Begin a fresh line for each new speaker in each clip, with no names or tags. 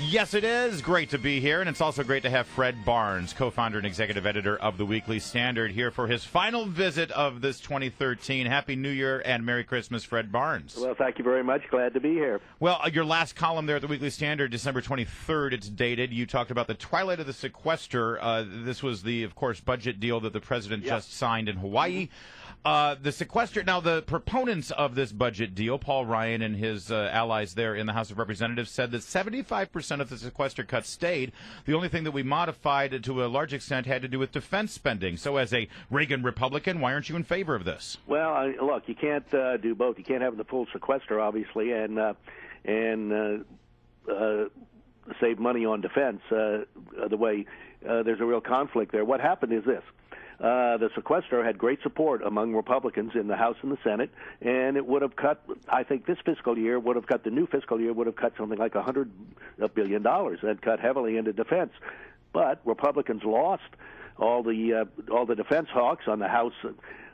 Yes, it is great to be here, and it's also great to have Fred Barnes, co-founder and executive editor of the Weekly Standard, here for his final visit of this 2013. Happy New Year and Merry Christmas, Fred Barnes.
Well, thank you very much. Glad to be here.
Well, your last column there at the Weekly Standard, December 23rd, it's dated. You talked about the twilight of the sequester. This was the, of course, budget deal that the president just signed in Hawaii. The sequester, now the proponents of this budget deal, Paul Ryan and his allies there in the House of Representatives, said that 75% of the sequester cuts stayed. The only thing that we modified to a large extent had to do with defense spending. So as a Reagan Republican, why aren't you in favor of this?
Well, look, you can't do both. You can't have the full sequester, obviously, and save money on defense the way there's a real conflict there. What happened is this. The sequester had great support among Republicans in the House and the Senate, and it would have cut, I think this fiscal year would have cut, the new fiscal year would have cut something like $100 billion and cut heavily into defense. But Republicans lost all the defense hawks on the House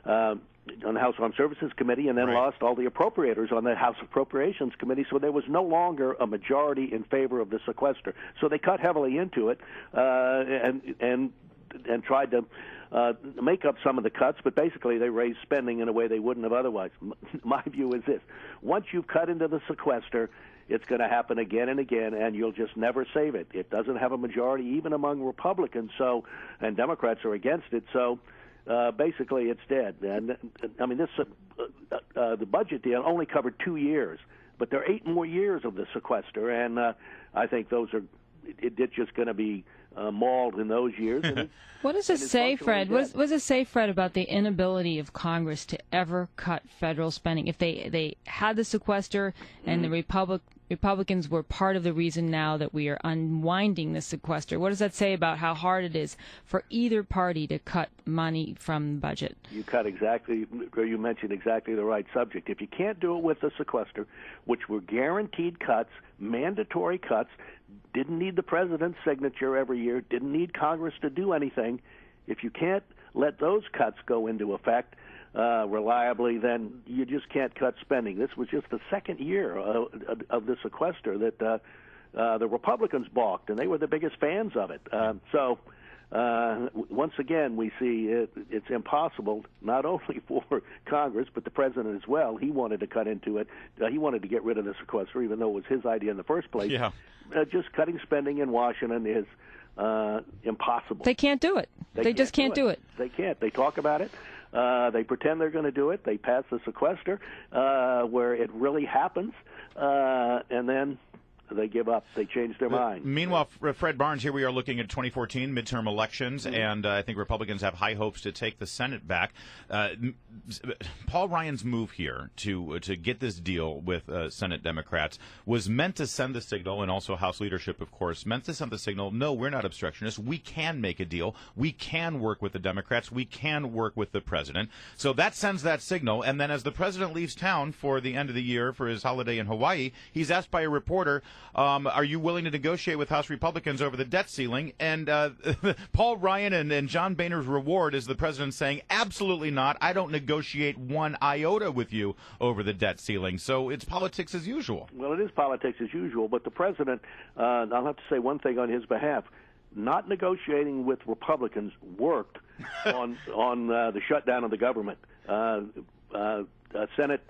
Armed Services Committee, and then lost all the appropriators on the House Appropriations Committee, so there was no longer a majority in favor of the sequester. So they cut heavily into it and tried to make up some of the cuts, but basically they raised spending in a way they wouldn't have otherwise. My view is this. Once you've cut into the sequester, it's going to happen again and again, and you'll just never save it. It doesn't have a majority even among Republicans, and Democrats are against it, so basically it's dead. And I mean, the budget deal only covered 2 years, but there are 8 more years of the sequester, and I think those are it's just going to be mauled in those years.
What does it say, Fred? What does it say, Fred, about the inability of Congress to ever cut federal spending? If they had the sequester and the Republicans were part of the reason now that we are unwinding the sequester, what does that say about how hard it is for either party to cut money from the budget?
You mentioned exactly the right subject. If you can't do it with the sequester, which were guaranteed cuts, mandatory cuts, didn't need the president's signature every year, didn't need Congress to do anything, if you can't let those cuts go into effect reliably, then you just can't cut spending. This was just the second year of the sequester that the Republicans balked, and they were the biggest fans of it. Once again, we see it's impossible, not only for Congress, but the president as well. He wanted to cut into it. He wanted to get rid of the sequester, even though it was his idea in the first place.
Yeah.
Just cutting spending in Washington is impossible.
They can't do it. They just can't do it.
They can't. They talk about it. They pretend they're going to do it. They pass the sequester where it really happens, and then they give up. They change their mind.
Meanwhile, Fred Barnes, here we are looking at 2014 midterm elections, and I think Republicans have high hopes to take the Senate back. Paul Ryan's move here to get this deal with Senate Democrats was meant to send the signal, and also House leadership, of course, meant to send the signal, no, we're not obstructionists. We can make a deal. We can work with the Democrats. We can work with the president. So that sends that signal, and then as the president leaves town for the end of the year for his holiday in Hawaii, he's asked by a reporter, are you willing to negotiate with House Republicans over the debt ceiling? And Paul Ryan and John Boehner's reward is the president saying, absolutely not. I don't negotiate one iota with you over the debt ceiling. So it's politics as usual.
Well, it is politics as usual, but the president, I'll have to say one thing on his behalf, not negotiating with Republicans worked on the shutdown of the government. Senate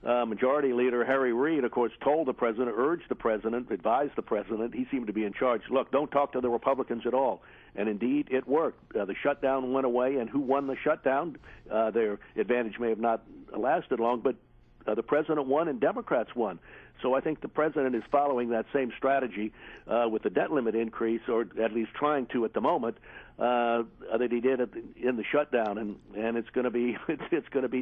Majority Leader Harry Reid, of course, told the president, urged the president, advised the president, he seemed to be in charge, look, don't talk to the Republicans at all. And indeed, it worked. The shutdown went away, and who won the shutdown? Their advantage may have not lasted long, but the president won and Democrats won. So I think the president is following that same strategy with the debt limit increase, or at least trying to at the moment, that he did in the shutdown, and it's going to be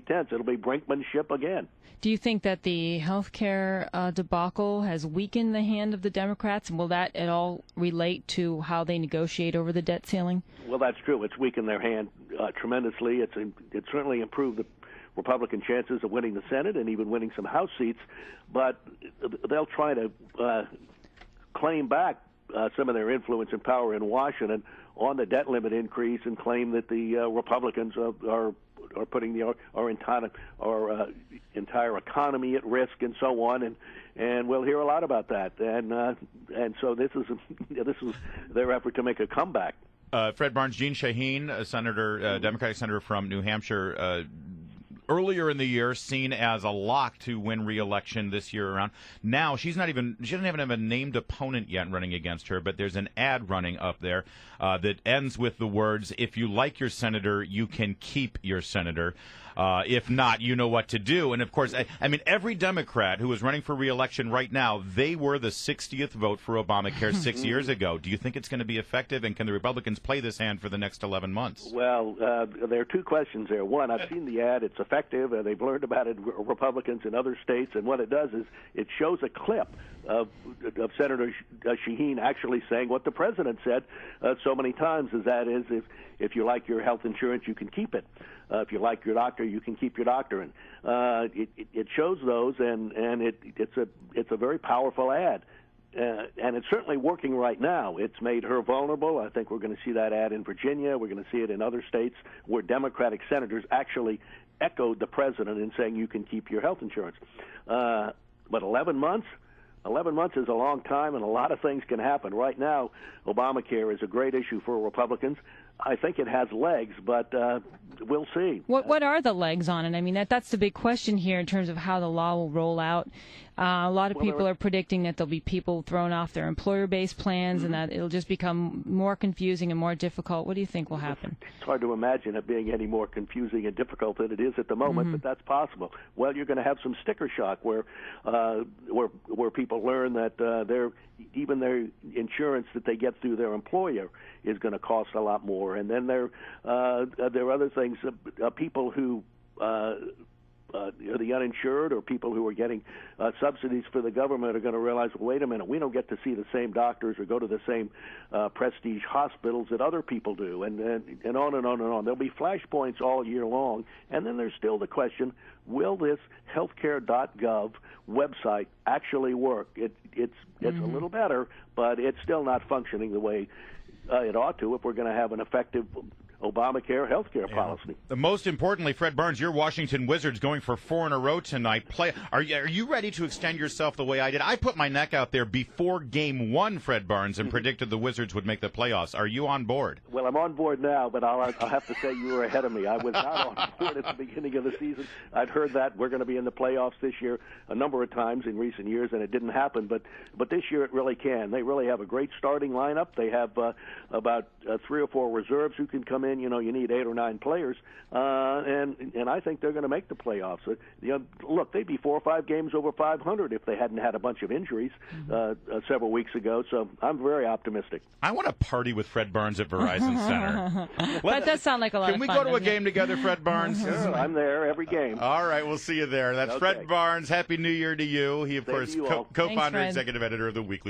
tense. It'll be brinkmanship again.
Do you think that the health care debacle has weakened the hand of the Democrats, and will that at all relate to how they negotiate over the debt ceiling?
Well, that's true. It's weakened their hand tremendously. It's certainly improved the Republican chances of winning the Senate and even winning some House seats, but they'll try to claim back some of their influence and power in Washington on the debt limit increase and claim that the Republicans are are putting our entire economy at risk and so on, and we'll hear a lot about that. And so this is their effort to make a comeback.
Fred Barnes, Jeanne Shaheen, a senator, Democratic senator from New Hampshire, earlier in the year seen as a lock to win re-election this year around. Now she doesn't even have a named opponent yet running against her, but there's an ad running up there that ends with the words, "If you like your senator, you can keep your senator. If not, you know what to do." And, of course, I mean, every Democrat who is running for re-election right now, they were the 60th vote for Obamacare 6 years ago. Do you think it's going to be effective, and can the Republicans play this hand for the next 11 months?
Well, there are two questions there. One, I've seen the ad. It's effective. They've learned about it, Republicans in other states. And what it does is it shows a clip of Senator Shaheen actually saying what the president said so many times, if you like your health insurance, you can keep it. If you like your doctor, you can keep your doctor. And it shows those, and it's a very powerful ad. And it's certainly working right now. It's made her vulnerable. I think we're going to see that ad in Virginia. We're going to see it in other states where Democratic senators actually echoed the president in saying you can keep your health insurance. But 11 months? 11 months is a long time, and a lot of things can happen. Right now, Obamacare is a great issue for Republicans. I think it has legs, but we'll see.
What are the legs on it? I mean, that's the big question here in terms of how the law will roll out. A lot of people are predicting that there'll be people thrown off their employer-based plans, and that it'll just become more confusing and more difficult. What do you think will happen?
It's hard to imagine it being any more confusing and difficult than it is at the moment, but that's possible. Well, you're going to have some sticker shock where people learn that even their insurance that they get through their employer is going to cost a lot more. And then there are other things. People who the uninsured or people who are getting subsidies for the government are going to realize, well, wait a minute, we don't get to see the same doctors or go to the same prestige hospitals that other people do, and on and on and on. There'll be flashpoints all year long. And then there's still the question, will this healthcare.gov website actually work? It's a little better, but it's still not functioning the way it ought to if we're going to have an effective Obamacare healthcare policy.
Most importantly, Fred Barnes, your Washington Wizards going for 4 in a row tonight. Are you ready to extend yourself the way I did? I put my neck out there before Game 1, Fred Barnes, and predicted the Wizards would make the playoffs. Are you on board?
Well, I'm on board now, but I'll have to say you were ahead of me. I was not on board at the beginning of the season. I'd heard that we're going to be in the playoffs this year a number of times in recent years, and it didn't happen. But this year it really can. They really have a great starting lineup. They have about 3 or 4 reserves who can come in. You know, you need 8 or 9 players, and I think they're going to make the playoffs. Look, they'd be 4 or 5 games over 500 if they hadn't had a bunch of injuries several weeks ago. So I'm very optimistic.
I want to party with Fred Barnes at Verizon Center.
That does sound like a lot of fun.
Can we go to a game together, Fred Barnes?
Sure, I'm there every game.
All right, we'll see you there. That's okay. Fred Barnes. Happy New Year to you. He, of course, co-founder,
Thanks,
executive editor of the Weekly